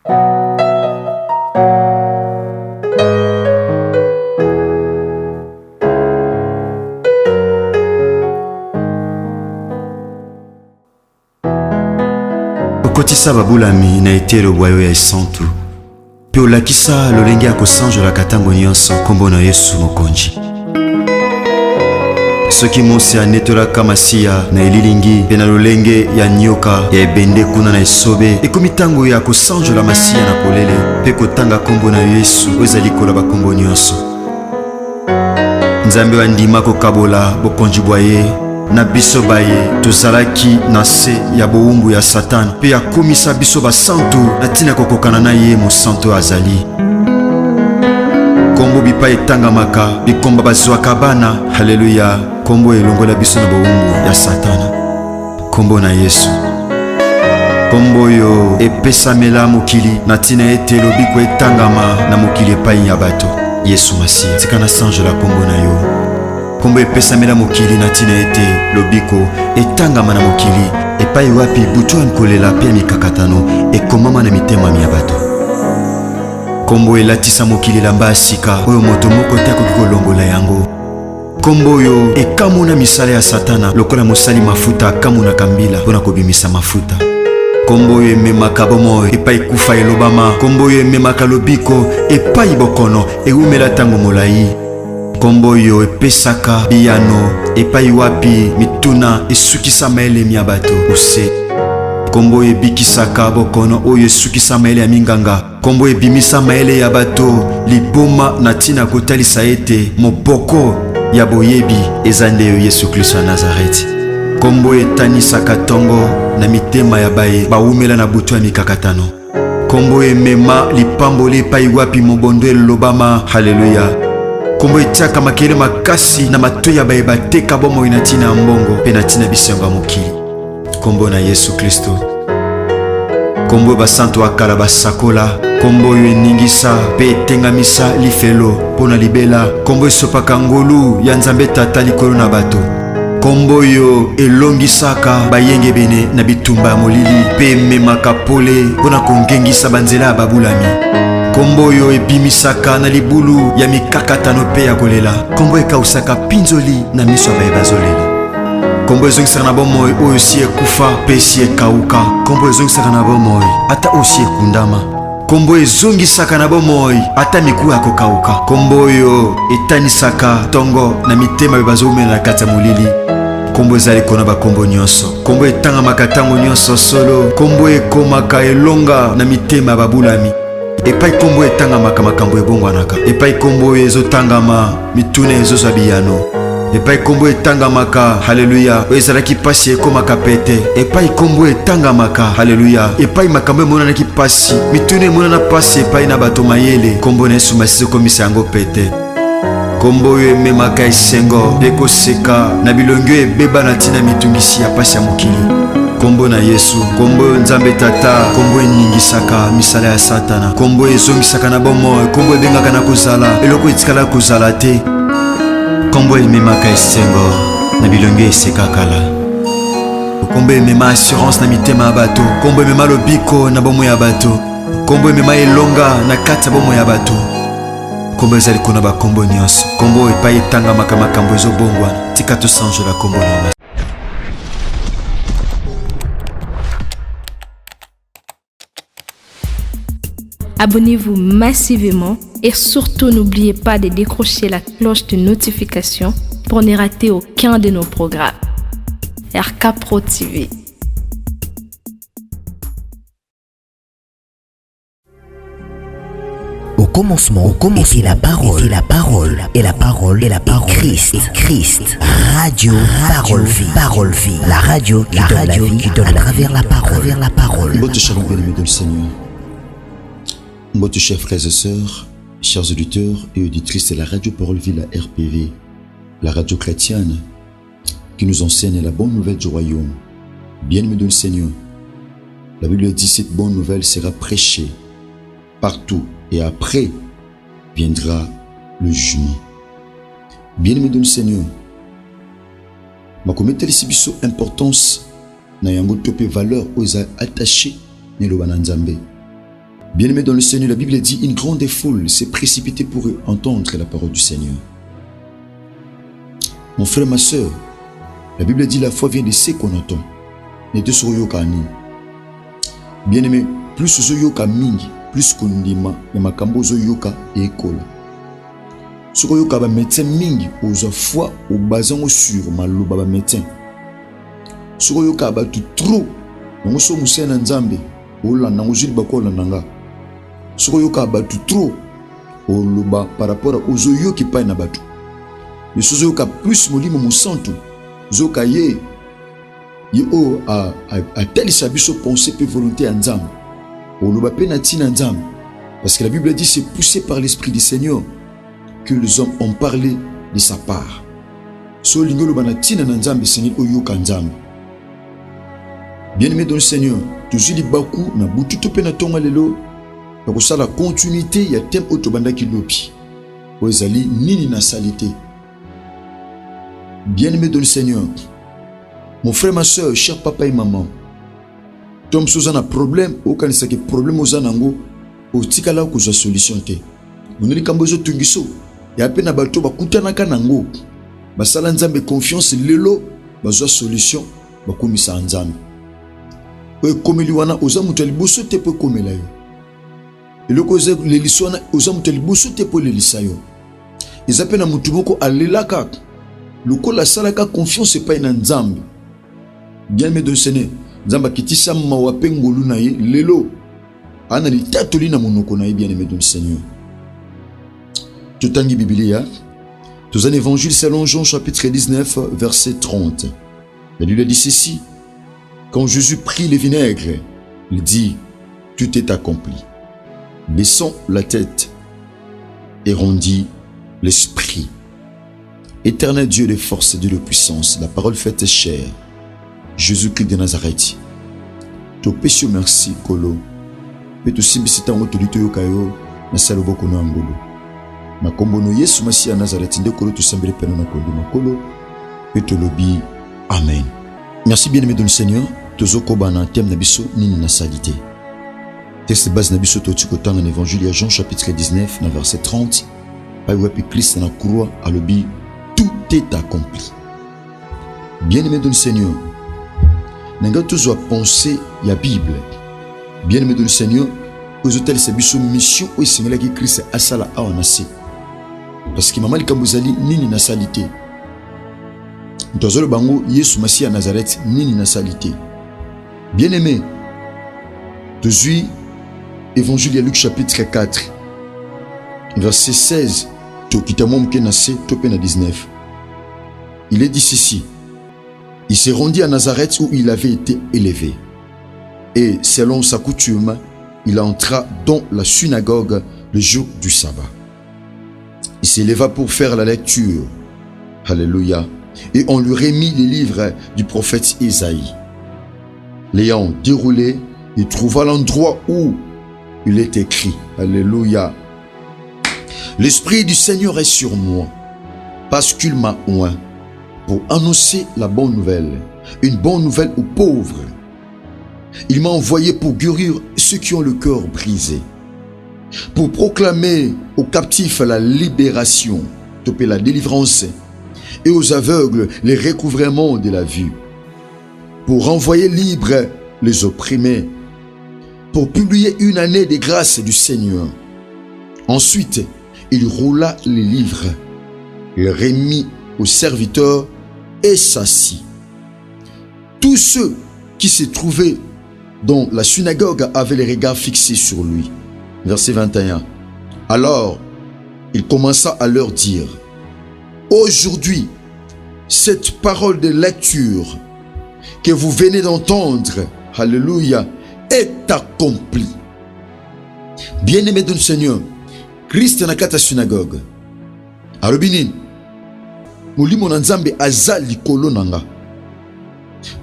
Okotisa babulami na etelo bwayo ya esantu pe olakisa lolenge ya kosanjolaka ntango nyonso kombo na Yesu mokonzi. Soki mosi anetolaka masiya na elilingi pe na lolenge ya nyoka ya ebende kuna na esobe ekomi ntango ya kosanjola masiya na polele pe kotanga kombo na Yesu oyo ezali kola bakombo nyonso. Nzambe andima kokabola bokonzi bwa ye na biso baye tozalaki na se ya bowumbu ya Satan pe akomisa biso basantu na ntina kokokana na ye mosantu azali. Kombo bipa etangamaka bikomba bazwaka bana. Haleluya. Kombo elongola biso na bowumbu ya Satana. Kombo na Yesu. Kombo yo epesamela mokili na ntina ete lobiko etangama na mokili epai ya bato. Yesu Masiya, tika na sanjola kombo na yo. Kombo epesamela mokili na ntina ete lobiko etangama na mokili epai wapi butu ankolela pe mikakatano ekomama na mitema ya bato. Kombo elatisa mokili lamba ya sika oyo moto moko te akoki kolongola yango. Kombo oyo ekamuna misala ya Satana lokola mosali mafuta akamunaka mbila mpona kobimisa mafuta. Kombo oyo ememaka bomoi epai kufa elobama. Kombo oyo ememaka lobiko epai bokono eumela ntango molai. Kombo oyo epesaka biyano epai wapi mituna esukisa maelemi ya bato ose. Kombo oyo ebikisaka bokono oyo esukisa maele ya minganga. Kombo ebimisa maele ya bato liboma na ntina kotalisa ete moboko ya boyebi eza nde yo Yesu Kristo ya Nazareti. Kombo etanisaka tongo na mitema ya baye baumela na butu ya mikakatano. Kombo emema lipamboli epai wapi mobondo elobama. Haleluya. Kombo etiaka makele makasi na matoi ya baye bateka bomoi na ntina ya mbongo pe na ntina bisengo ya mokili. Kombo na Yesu Kristo. Kombo basantu akala basakola. Kombo oyo eningisa pe etengamisa lifelo mpona libela. Kombo esopaka ngolu ya Nzambe Tata likolo na bato. Kombo oyo elongisaka bayenge bene na bitumba ya molili pe ememaka pole mpona kongengisa banzela ya babulami. Kombo oyo ebimisaka na libulu ya mikakatano pe ya kolela. Kombo ekausaka pinzoli na miso ya baye bazolela. Kombo ezongisaka na bomoi oyo si ekufa pe si ekauka. Kombo ezongisaka na bomoi ata oyo si ekundama. Kombo ezongisaka na bomoi ata miku ya kokauka. Kombo oyo etanisaka tongo na mitema pe bazoumela na kati ya molili. Kombo ezali kona bakombo nyonso. Kombo etangamaka ntango nyonso solo. Kombo ekomaka elonga na mitema ya babulami. Epai kombo etangamaka makambo ebongwanaka. Epai kombo oyo ezotangama mituna ezozwa biyano. Epai kombo etangamaka. Haleluya. Oyo ezalaki pasi ekomaka pete. Epai kombo etangamaka. Haleluya. Epai makambo emonanaki pasi mituna emonana pasi epai na bato mayele. Kombo na Yesu Masiya ekomisa yango pete. Kombo oyo ememaka esengo pe koseka na bilongi oyo ebeba na ntina mitungisi ya pasi ya mokili. Kombo na Yesu. Kombo Nzambe Tata. Kombo eningisaka misala ya Satana. Kombo ezongisaka na bomoi. Kombo ebengaka na kozala eloko etikala kozala te. Kombo ememaka esengo na bilongi eseka kala. Kombo emema assurance na mitema ya bato. Kombo emema lobiko na bomoi ya bato. Kombo emema elonga na kati ya bomoi ya bato. Kombo ezali kuna bakombo nyonso. Kombo epai etangamaka makambo ezobongwana. Tika tosanjola kombo na Masiya. Abonnez-vous massivement et surtout n'oubliez pas de décrocher la cloche de notification pour ne rater aucun de nos programmes. RK Pro TV. Au commencement était la parole, et la parole, et la parole, et la parole, Christ. Radio, parole vie, la radio qui donne la vie à travers la parole. Bonjour chers bien-aimés dans le Seigneur. Bonjour chers frères et sœurs, chers auditeurs et auditrices de la radio Parole Vie, la RPV, la radio chrétienne qui nous enseigne la bonne nouvelle du royaume. Bien-aimés dans le Seigneur, la Bible dit cette bonne nouvelle sera prêchée partout et après viendra le jugement. Bien-aimés dans le Seigneur, ma commettre ici biso importance na yango topé valeur aux attachés ne lo bananzambe. Bien-aimés dans le Seigneur, la Bible dit, une grande foule s'est précipitée pour entendre la parole du Seigneur. Mon frère, ma soeur, la Bible dit, la foi vient de ce qu'on entend. Bien-aimé, plus zoyoka mingi, plus kondima, ya makambo zoyoka et école. Ce que yoka ba médecin mingi, oza foi, au bazan sur maloba ba médecin. Ce que yoka ba tout trop, on so musen nzambe, o la nangujil bakola nanga. Ce que yoka ba tout trop, o loba par rapport aux zoyo qui paye na batu. Les choses yoka plus molimo musantu, zoka ye a tel sabiso pensée peu volonté en nzambe. O loba penati na nzambe. Parce que la Bible dit c'est poussé par l'Esprit du Seigneur que les hommes ont parlé de sa part. So lingolo banatina na nzambe Seigneur oyoka nzambe. Bien-aimé dans le Seigneur, toujours baku na butu to pena tonga lelo, na ça la continuité ya thème otobanda kilopi. Ozali nini na salité. Bien-aimé dans le Seigneur, mon frère, ma soeur, cher papa et maman, tom sous un problème, aucun ne problème aux anango, au tikala ko za solution te. Muneli kambozo tungiso, ya peine abato bakutana kanango. Basala nzambe confiance lelo, bazwa solution, bakumisa nzambe. Oye komeli wana oza mutali boso te po komela yo. Eloko ze leliso wana oza mutali boso te po lelisa yo. Eza pena mutu moko alelaka. Lokola salaka confiance pa ina nzambe. Bien-aimé de Seigneur, nzamba kitisa mawape ngolu na ye lelo. Ana li tatoli na monoko na ye, bien-aimé de Seigneur. Tutangi Biblia. Dans un évangile selon Jean chapitre 19 verset 30. La Bible dit ceci. Quand Jésus prit le vinaigre, il dit, tout est accompli. Baissons la tête et rendit l'esprit. Éternel Dieu de force et de puissance, la parole faite chair, Jésus-Christ de Nazareth. To péché merci kolo. Pe to simbisita ngoto lito yokayo na salobo kono angolo. Na kombono Yesu Masia Nazareth nde kolo to sambele peno na kolo makolo. Pe to lobi amen. Merci bien-aimé dans le Seigneur. Tozoko bana thème na biso nini na salité. Texte base na biso to tikotanga na évangile ya Jean chapitre 19 na verset 30. Pa wepi Christ na croix à lobi tout est accompli. Bien-aimé dans le Seigneur, nanga toujours penser ya Bible. Bien-aimé dans le Seigneur, aux hôtels c'est biso mission ou singela ki Christ asala awanase. Parce que maman likambozali nini na salité. Ntozolo bango Yesu Masia Nazareth nini na salité. Bien-aimé, toujours évangile de Luc chapitre 4 verset 16 to kitamom kenase to pena 19. Il est dit ceci. Il s'est rendu à Nazareth où il avait été élevé. Et selon sa coutume, il entra dans la synagogue le jour du sabbat. Il s'éleva pour faire la lecture. Alléluia. Et on lui remit les livres du prophète Isaïe. L'ayant déroulé, il trouva l'endroit où il est écrit. Alléluia. L'Esprit du Seigneur est sur moi, parce qu'il m'a oint pour annoncer la bonne nouvelle, une bonne nouvelle aux pauvres. Il m'a envoyé pour guérir ceux qui ont le cœur brisé, pour proclamer aux captifs la libération, la délivrance, et aux aveugles les recouvrements de la vue, pour renvoyer libres les opprimés, pour publier une année de grâce du Seigneur. Ensuite, il roula les livres, il remit aux serviteurs et s'assit. Tous ceux qui se trouvaient dans la synagogue avaient les regards fixés sur lui. Verset 21. Alors, il commença à leur dire, aujourd'hui, cette parole de lecture que vous venez d'entendre, alléluia, est accomplie. Bien-aimé de Seigneur, Christ n'a qu'à ta synagogue. Arobinin, Mulimo Nzambe azali kolonanga.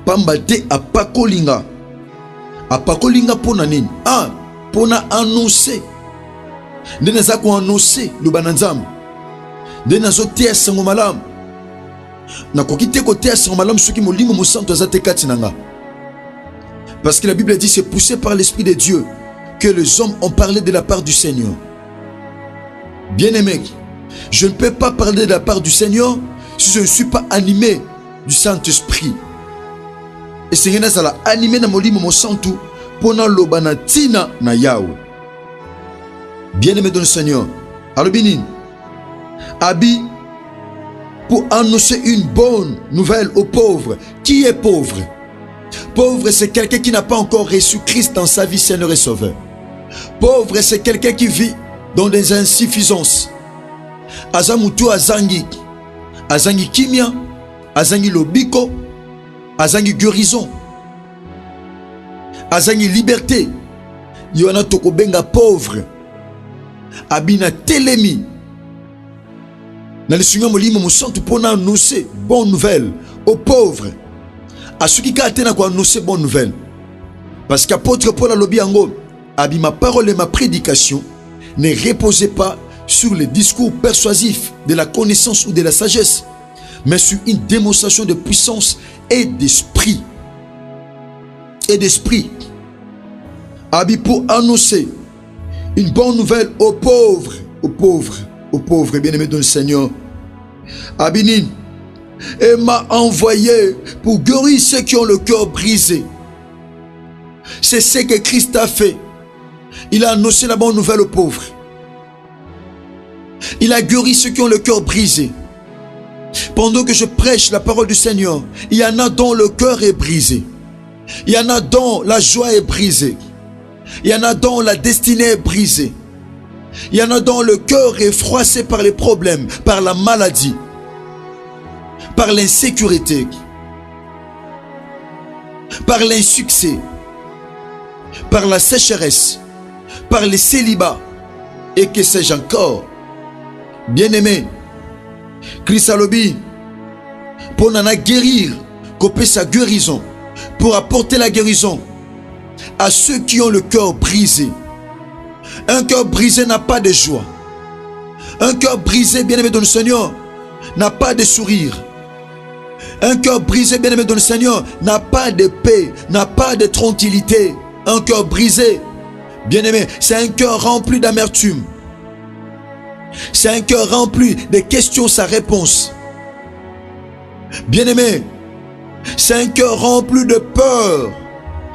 Pambate apakolinga. Apakolinga pona nini? Pona annoncer. Ndena zako annoncer le bananzam. Ndena zo tia sango malam. Na kokite ko tia sango malam soki molimo mo santo azate katinanga. Parce que la Bible dit c'est poussé par l'Esprit de Dieu que les hommes ont parlé de la part du Seigneur. Bien-aimé, je ne peux pas parler de la part du Seigneur si je ne suis pas animé du Saint-Esprit. Et c'est que ça animé na molimo mo santu pona lobana tina na Yahweh. Bien-aimé dans le Seigneur, alobinin abi pour annoncer une bonne nouvelle aux pauvres. Qui est pauvre? Pauvre, c'est quelqu'un qui n'a pas encore reçu Christ dans sa vie, Seigneur et Sauveur. Pauvre, c'est quelqu'un qui vit dans des insuffisances. Azamutu azangi kimia, azangi lobiko, azangi guérison, azangi liberté. Yona tokobenga pauvre. Abina telemi. Dans le Seigneur molimo musantu pona annoncer bonne nouvelle aux pauvres. À ceux qui ont annoncé bonne nouvelle. Parce qu'apôtre Paul a lobi ango, abi ma parole et ma prédication ne reposaient pas sur les discours persuasifs de la connaissance ou de la sagesse, mais sur une démonstration de puissance et d'esprit. Et d'esprit. Abi pour annoncer une bonne nouvelle aux pauvres, bien-aimés dans le Seigneur. Abinin, et m'a envoyé pour guérir ceux qui ont le cœur brisé. C'est ce que Christ a fait. Il a annoncé la bonne nouvelle aux pauvres. Il a guéri ceux qui ont le cœur brisé. Pendant que je prêche la parole du Seigneur, il y en a dont le cœur est brisé. Il y en a dont la joie est brisée. Il y en a dont la destinée est brisée. Il y en a dont le cœur est froissé par les problèmes, par la maladie, par l'insécurité, par l'insuccès, par la sécheresse, par les célibats, et que sais-je encore. Bien-aimé, Christ alobi, pour nana guérir, couper sa guérison, pour apporter la guérison à ceux qui ont le cœur brisé. Un cœur brisé n'a pas de joie. Un cœur brisé, bien-aimé dans le Seigneur, n'a pas de sourire. Un cœur brisé, bien-aimé dans le Seigneur, n'a pas de paix, n'a pas de tranquillité. Un cœur brisé, bien-aimé, c'est un cœur rempli d'amertume. C'est un cœur rempli de questions sans réponse. Bien-aimé, c'est un cœur rempli de peur.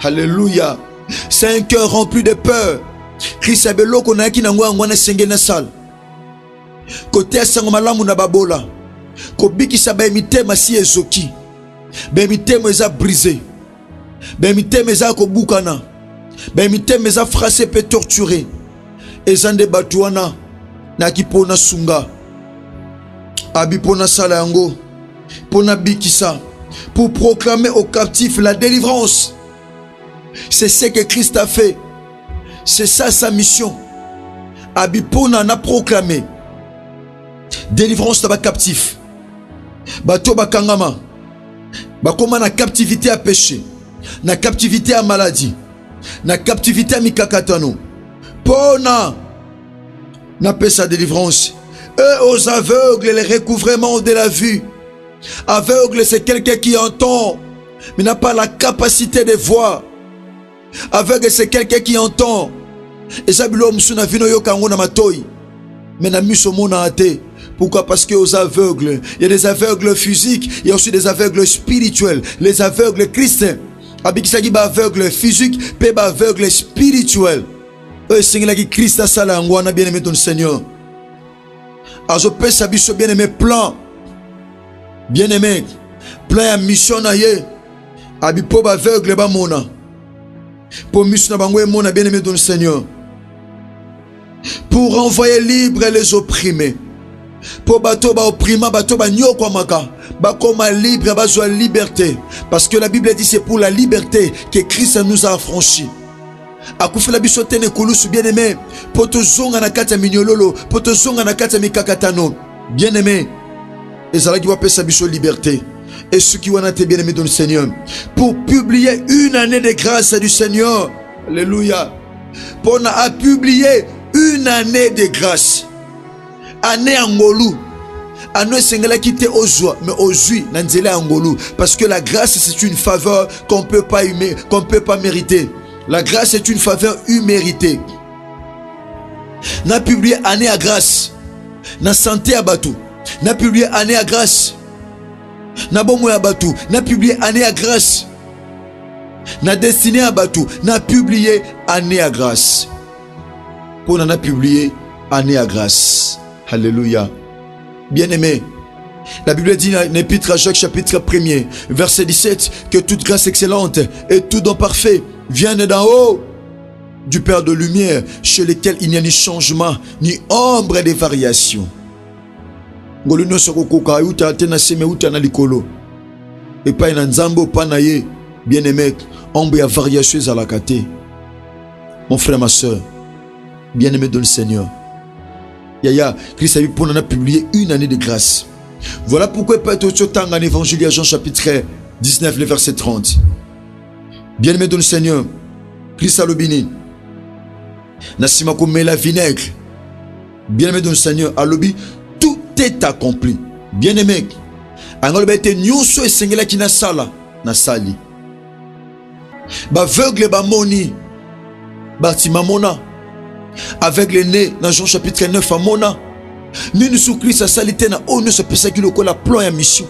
Alléluia. C'est un cœur rempli de peur. Christ abelo konaki na ngwa ngwana senge na sal. Kote asango malamu na babola. Kobiki sa ba mitema si ezoki. Ba mitema eza brisé. Ba mitema eza kobukana. Ba mitema eza frappé pe torturé. Ezande batuana na kipona sunga. Abi pona sala yango. Pona bikisa pour proclamer aux captifs la délivrance. C'est ce que Christ a fait. C'est ça sa mission. Abipona a proclamé délivrance de captifs. Bato bakangama. Bakoma na captivité à péché. Na captivité à maladie. Na captivité à mikakatano. Pona na paix sa délivrance. Et aux aveugles le recouvrement de la vue. Aveugle c'est quelqu'un qui entend mais n'a pas la capacité de voir. Aveugle c'est quelqu'un qui entend. Et ça bilo musuna vino yo kango na matoi. Mais na miso mona ate. Pourquoi? Parce que aux aveugles, il y a des aveugles physiques, il y a aussi des aveugles spirituels, les aveugles chrétiens. Abikisaki ba aveugle physique, pe ba aveugle spirituel. Seigneur qui Christ a sala ngwana bien-aimé ton Seigneur. Azo pe sabiso bien-aimé plan. Bien-aimé, plan ya mission na ye. Abipo ba aveugle ba mona. Pour mission na bango mona bien-aimé ton Seigneur. Pour envoyer libre les opprimés. Pour bato ba opprimant bato ba nyoko maka. Ba koma libre ba joie liberté. Parce que la Bible dit c'est pour la liberté que Christ nous a affranchis. Akufela biso tene kulusu bien-aimé. Poto zonga na kata minyololo. Poto zonga na kata mikakatano. Bien-aimé. Et ça qui va payer sa biso liberté. Et ceux qui vont être bien-aimés dans le Seigneur. Pour publier une année de grâce du Seigneur. Alléluia. Pour publier une année de grâce. Année angolou. Année sengela qui te ozwa. Mais ozui nanzela angolou. Parce que la grâce c'est une faveur qu'on peut pas aimer, qu'on peut pas mériter. La grâce est une faveur imméritée. Na publié année à grâce. Na santé à batou. Na publié année à grâce. Na bomo à batou. Na publié année à grâce. Na destiné à batou. Na publié année à grâce. Pour na publié année à grâce. Alléluia. Bien-aimé, la Bible dit dans l'Épître à Jacques chapitre 1er, verset 17, que toute grâce excellente et tout don parfait viennent d'en haut, du Père de lumière, chez lequel il n'y a ni changement, ni ombre de variation. Et pas un nzambo panaye, bien-aimé, ombre à variation à la kate. Mon frère, ma soeur, bien-aimé dans le Seigneur, Yaya, Christ a publié une année de grâce. Voilà pourquoi peut être autant en évangile à Jean chapitre 19, le verset 30. Bien-aimé dans le Seigneur, Christ a lobini. Nassima comme la vinaigre. Bien-aimé dans le Seigneur, à lobby, tout est accompli. Bien-aimé, angolbe te nyonso et sengela ki na sala, na sali. Ba aveugle ba moni, ba timamona. Avec les nez dans Jean chapitre 9 à Mona. Nous sous Christ à salité na on ne se peut ça qu'il a plan et mission.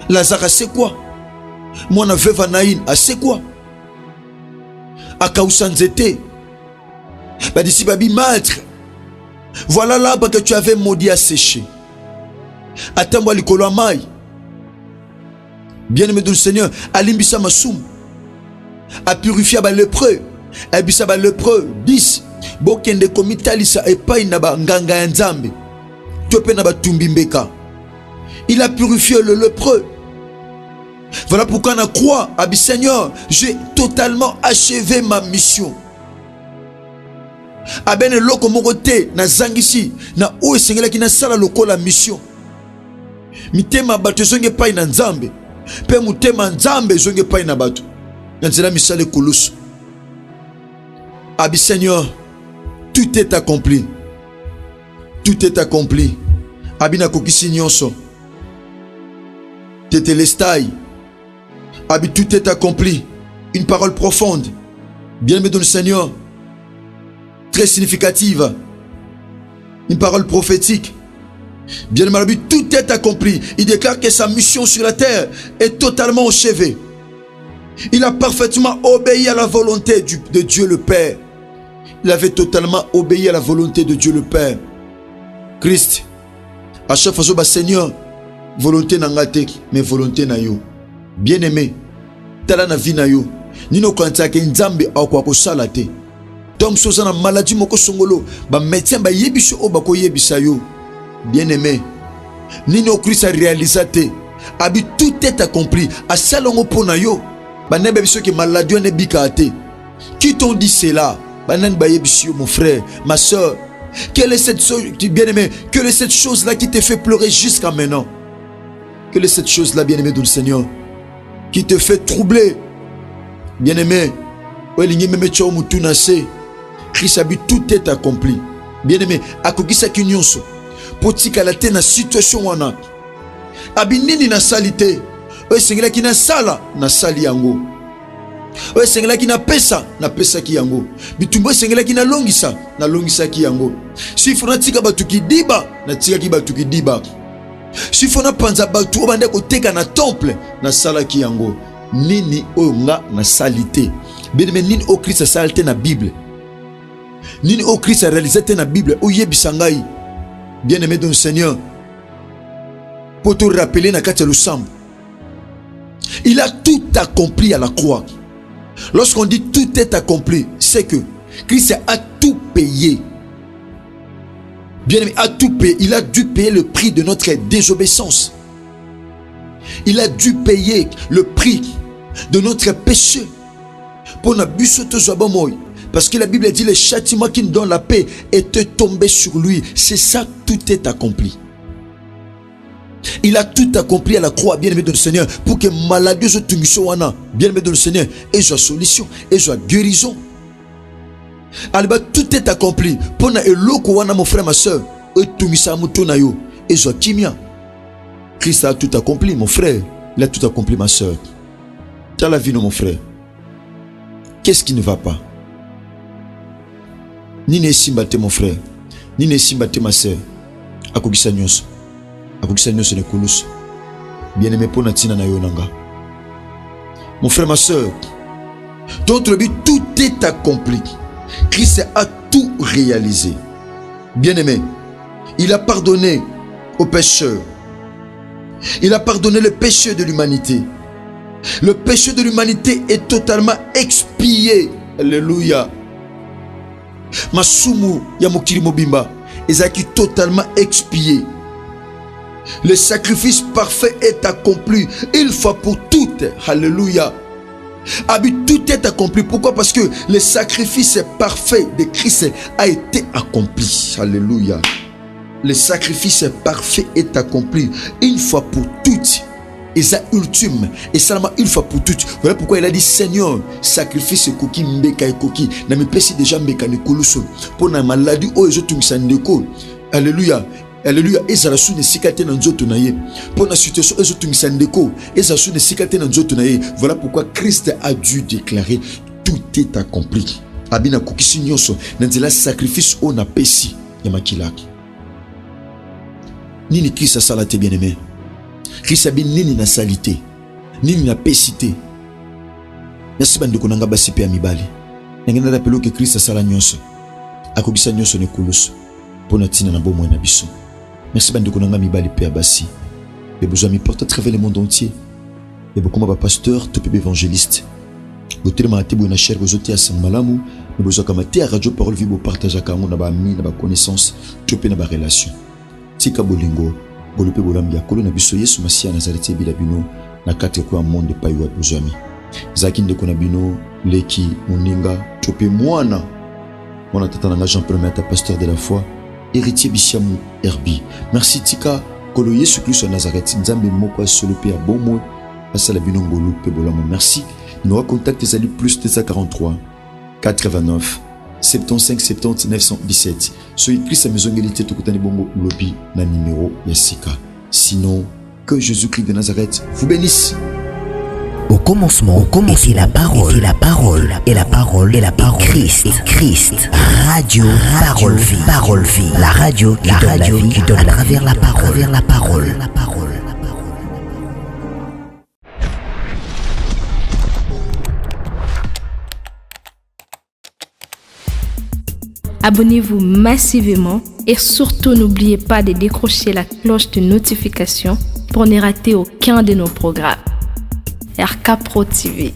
Lazare c'est quoi? Moi na veuve Naïn c'est quoi? Akaousanzete. Bah d'ici babi maître. Voilà l'arbre que tu avais maudit à sécher. Attends-moi l'ikolo amai. Bien-aimé du Seigneur, alimbisa masum. A purifier ba lépreux. Ebisa ba lépreux 10 bokende komitalisa epai na ba nganga ya nzambe tope na ba tumbimbeka. Il a purifié le lépreux. Voilà pourquoi on croit à Seigneur, j'ai totalement achevé ma mission. Abene loko mokote na zangisi na o esengela ki na sala lokola mission. Mitema bato zonge pai na nzambe pe mutema nzambe zonge pai na bato. Nzela misale kulusu. Abi Seigneur, tout est accompli. Tout est accompli. Abina kokisi nyonso. Tetelestai. Abi tout est accompli. Une parole profonde. Bien-aimé dans le Seigneur. Très significative. Une parole prophétique. Bien-aimé, tout est accompli. Il déclare que sa mission sur la terre est totalement achevée. Il a parfaitement obéi à la volonté de Dieu le Père. Il avait totalement obéi à la volonté de Dieu le Père. Christ, à chaque fois, Seigneur, volonté n'angate, mais volonté na yo. Bien-aimé, tala na vie na yo. Nino kwanta ke nzambe akwa ko salate. Tom soza na maladie moko songolo, ba médecin ba yebiso o ba ko yebisa yo. Bien-aimé, nino Christ a réalisé abi tout est accompli. A salongo pona yo. Ba nebe biso ke maladie ne bikate. Qui t'ont dit cela? Mon frère, ma soeur, quelle est cette chose, bien-aimé, quelle est cette chose-là qui te fait pleurer jusqu'à maintenant? Quelle est cette chose-là, bien-aimé du Seigneur, qui te fait troubler? Bien-aimé, Christ, tout est accompli. Bien-aimé, akokisa kinyonso, potika la te na situation wana. Abinini na salite, sengela ki na sala, na sali yango. Oye sengela ki na pesa ki yango. Bitumbo sengela ki na longisa ki yango. Si fona tika batu ki diba, na tika ki batu ki diba. Si fona panza batu obande ko teka na temple, na sala ki yango. Nini oyo nga na salite. Bien-aimé, nini o Christ a salite na Bible. Nini o Christ a réalisé na Bible. Oye bisangai. Bien-aimé dans le Seigneur. Pour te rappeler na kati lusambo. Il a tout accompli à la croix. Lorsqu'on dit tout est accompli, c'est que Christ a tout payé. Bien aimé, a tout payé. Il a dû payer le prix de notre désobéissance. Il a dû payer le prix de notre péché. Pour ne pas. Parce que la Bible dit le châtiment qui nous donne la paix était tombé sur lui. C'est ça, tout est accompli. Il a tout accompli à la croix, bien-aimé de le Seigneur, pour que maladie soit bien-aimé de le Seigneur, et soit solution, et soit guérison. Alors, tout est accompli. Pour que mon frère, ma soeur, et soit kimia. Christ a tout accompli, mon frère. Il a tout accompli, ma soeur. Tu as la vie, non, mon frère. Qu'est-ce qui ne va pas? Ni ne simbate mon frère, ni ne simbate ma soeur. Akokisa nyonso ne kulus. Bien-aimé pour natina na yonanga. Mon frère, ma soeur, dans notre vie, tout est accompli. Christ a tout réalisé. Bien-aimé, il a pardonné aux pécheurs. Il a pardonné le péché de l'humanité. Le péché de l'humanité est totalement expié. Alléluia. Masumu ya mokili mobimba ezaki totalement expié. Le sacrifice parfait est accompli une fois pour toutes. Alléluia. Tout est accompli. Pourquoi? Parce que le sacrifice parfait de Christ a été accompli. Alléluia. Le sacrifice parfait est accompli une fois pour toutes. Et ça ultime. Et seulement une fois pour toutes. Voilà pourquoi il a dit Seigneur, sacrifice koki mbeka et koki. Na me pesi déjà mbeka ne koluso. Pour na maladie o ezo tumisandeko. Alléluia. Alléluia. Ezala su ne sikate na nzoto na ye. Pour la situation ezo tumisandeko. Ezala su ne sikate na nzoto na ye. Voilà pourquoi Christ a dû déclarer tout est accompli. Abina koki sinyoso. Nanzela sacrifice o na pesi. Yamakilaki. Nini Christ a salate bien-aimé. Christ a bien nini na salité. Nini na pesité. Merci bandeko nanga basi pe amibali. Ngenda rappelo que Christ a sala nyonso. Akobisa nyonso ne kulusu. Pona tina na bomo na biso. Merci bandeko nanga mibali pe abasi. Be besoin mi porte à travers le monde entier. Et beaucoup ma pasteur, tout pe évangéliste. Botere ma tebo na cher bozote à malamu, me besoin kamate à radio parole vivo partager ka na ba ami na ba connaissance, tout pe na ba relation. Tika bolingo, bolupe bolambi ya kolo na biso Yesu Masia Nazareti bila bino na kati kwa monde pa yo bozami. Zaki ndeko na bino leki muninga tope mwana. Mwana tata na Jean-Paul Mata pasteur de la foi, héritier Bishamu Herbi. Merci Tika kolo Yesu Christ Nazareti nzambe moko solo pe abomo asala bino ngolu pe bolamo. Merci. Nous contacte Zali plus 243 89 75 70 917. Sur Christ à maison égalité tout côté bongo lobby na numéro Yassika. Sinon, que Jésus-Christ de Nazareth vous bénisse. Au commencement, était la parole, et la parole, et la parole, et la parole, Christ, Radio, parole vie, la radio qui donne à travers la parole, Abonnez-vous massivement et surtout n'oubliez pas de décrocher la cloche de notification pour ne rater aucun de nos programmes. RK Pro TV.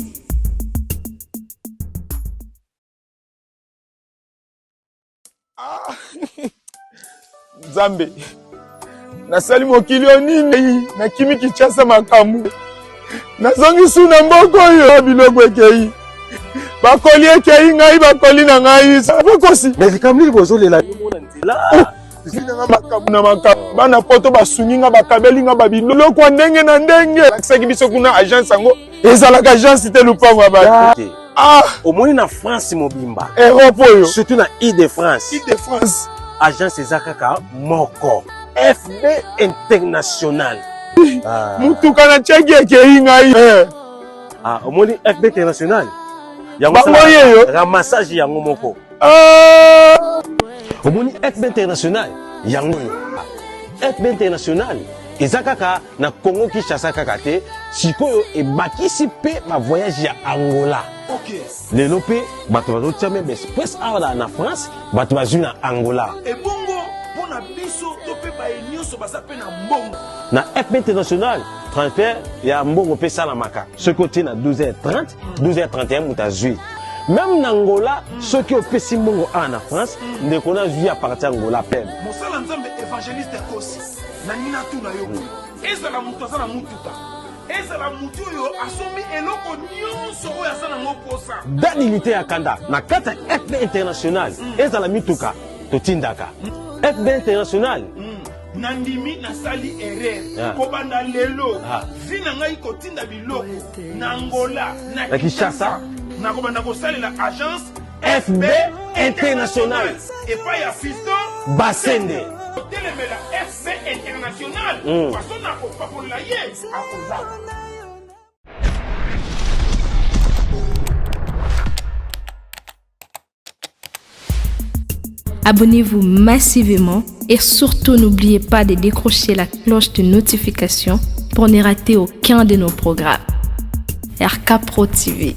Zambe nasali mokili onini na kimi kichasa makamu nazongi suna mboko yo biloko ekei bakoli ekei ngai bakoli na ngai bakosi mais kamili bozolela mona nzela Zinanga makamu na makamu bana poto basungi nga bakabeli nga babiloko ndenge na ndenge akisaki biso kuna agence yango ezalaka agence te lupango ba omoni na France mobimba Europe oyo surtout na Île-de-France agence ezakaka moko FB International mutuka na cheki ekei ngai omoni FB International yango yeyo ramassage yango moko omoni FB International yango FB International ezakaka na Congo Kinshasa kaka te sikoyo ebakisi pe ba voyage ya Angola. Lelo pe bato bazotia même express awa na France bato bazwi na Angola. Ebongo pona biso to pe ba enyoso basape na mbongo. Na FB International transfert ya mbongo pe sala maka. Ce côté na 12h30, 12h31 mutazui. Même en Angola, ceux qui ont fait si mbongo en France, ne connaissent vu à partir d'Angola peine. Mosala nzambe évangéliste kosi. Na nina tu na yo. Ezala mutu azana mutuka. Ezala mutu yo asomi eloko nyonso oyo azana moposa. Danilité ya kanda na kata FB International. Ezala mituka totindaka. FB International. Nandimi na sali erreur. Kobanda lelo. Vina ngai kotinda biloko na Angola na Kinshasa. Na kobanda kosalela agence FB International. Et pas ya fiston Basende. Telemela FB International. Façon na kopakola ye akola. abonnez-vous massivement et surtout n'oubliez pas de décrocher la cloche de notification pour ne rater aucun de nos programmes. RK Pro TV.